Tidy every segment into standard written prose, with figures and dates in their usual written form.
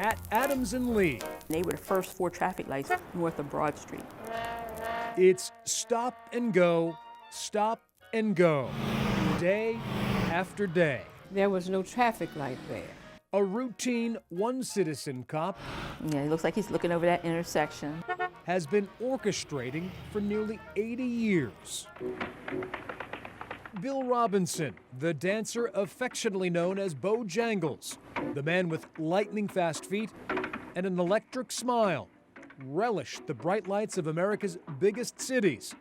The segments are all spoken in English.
at Adams and Lee. They were the first 4 traffic lights north of Broad Street. It's stop and go, day after day. There was no traffic light there. A routine one-citizen cop Yeah, it looks like he's looking over that intersection. has been orchestrating for nearly 80 years. Bill Robinson, the dancer affectionately known as Bojangles, the man with lightning-fast feet and an electric smile, relished the bright lights of America's biggest cities,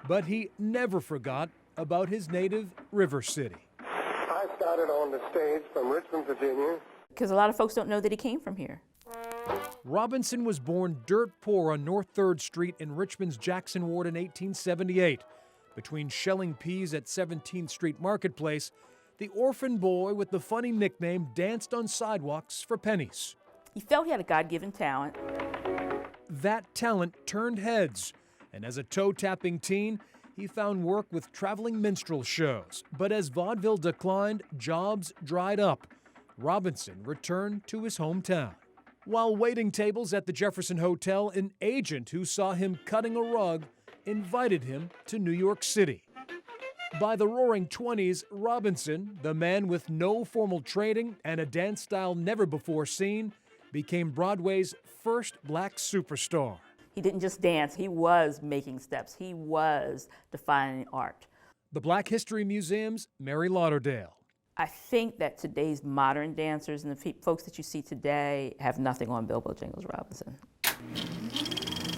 but he never forgot about his native River City. I started on the stage from Richmond, Virginia. Because a lot of folks don't know that he came from here. Robinson was born dirt poor on North 3rd Street in Richmond's Jackson Ward in 1878. Between shelling peas at 17th Street Marketplace, the orphan boy with the funny nickname danced on sidewalks for pennies. He felt he had a God-given talent. That talent turned heads, and as a toe-tapping teen, he found work with traveling minstrel shows. But as vaudeville declined, jobs dried up. Robinson returned to his hometown. While waiting tables at the Jefferson Hotel, an agent who saw him cutting a rug invited him to New York City. By the roaring 20s, Robinson, the man with no formal training and a dance style never before seen, became Broadway's first black superstar. He didn't just dance, he was making steps. He was defining art. The Black History Museum's Mary Lauderdale. I think that today's modern dancers and the folks that you see today have nothing on Bill Bojangles Robinson.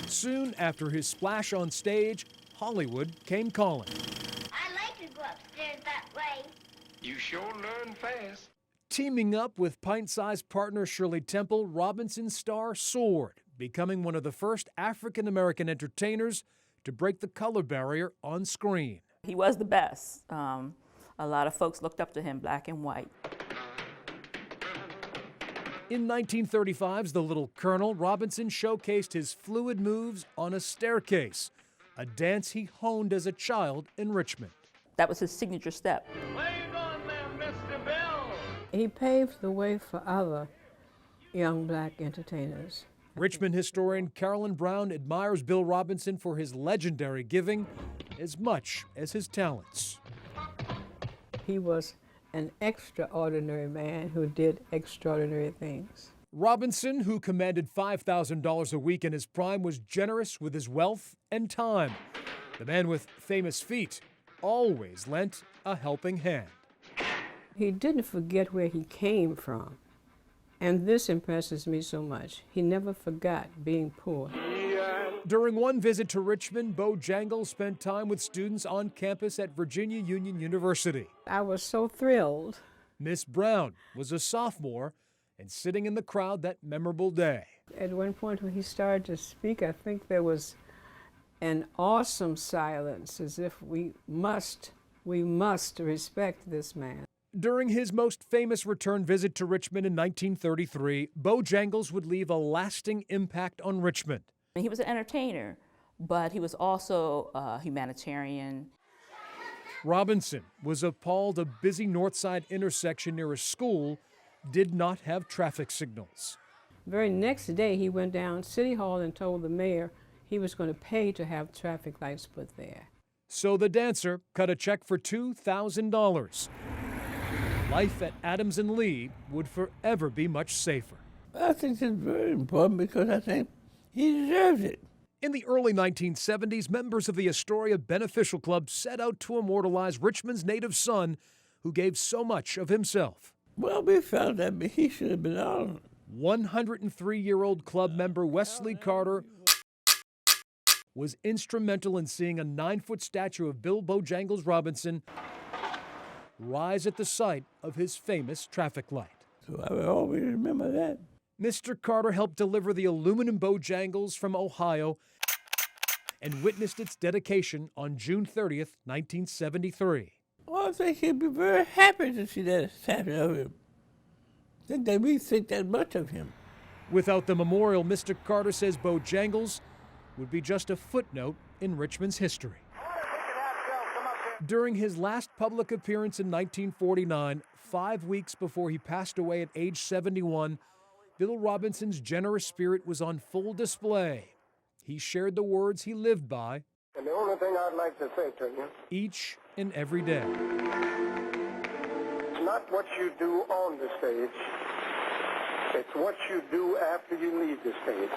Soon after his splash on stage, Hollywood came calling. I like to go upstairs that way. You sure learn fast. Teaming up with pint-sized partner Shirley Temple, Robinson's star soared, becoming one of the first African-American entertainers to break the color barrier on screen. He was the best. A lot of folks looked up to him, black and white. In 1935's The Little Colonel, Robinson showcased his fluid moves on a staircase, a dance he honed as a child in Richmond. That was his signature step. Where you going there, Mr. Bill? He paved the way for other young black entertainers. Richmond historian Carolyn Brown admires Bill Robinson for his legendary giving as much as his talents. He was an extraordinary man who did extraordinary things. Robinson, who commanded $5,000 a week in his prime, was generous with his wealth and time. The man with famous feet always lent a helping hand. He didn't forget where he came from. And this impresses me so much. He never forgot being poor. During one visit to Richmond, Bojangles spent time with students on campus at Virginia Union University. I was so thrilled. Miss Brown was a sophomore and sitting in the crowd that memorable day. At one point when he started to speak, I think there was an awesome silence, as if we must respect this man. During his most famous return visit to Richmond in 1933, Bojangles would leave a lasting impact on Richmond. He was an entertainer, but he was also a humanitarian. Robinson was appalled a busy North Side intersection near a school did not have traffic signals. The very next day, he went down City Hall and told the mayor he was going to pay to have traffic lights put there. So the dancer cut a check for $2,000. Life at Adams and Lee would forever be much safer. I think it's very important because I think he deserves it. In the early 1970s, members of the Astoria Beneficial Club set out to immortalize Richmond's native son, who gave so much of himself. Well, we felt that he should have been honored. 103-year-old club member Wesley Carter was instrumental in seeing a 9-foot statue of Bill Bojangles Robinson rise at the sight of his famous traffic light. So I will always remember that. Mr. Carter helped deliver the aluminum Bojangles from Ohio and witnessed its dedication on June 30th, 1973. Well, I think he'd be very happy to see that statue of him. I think that we think that much of him. Without the memorial, Mr. Carter says Bojangles would be just a footnote in Richmond's history. During his last public appearance in 1949, 5 weeks before he passed away at age 71, Bill Robinson's generous spirit was on full display. He shared the words he lived by. And the only thing I'd like to say to you, Each and every day. it's not what you do on the stage, it's what you do after you leave the stage.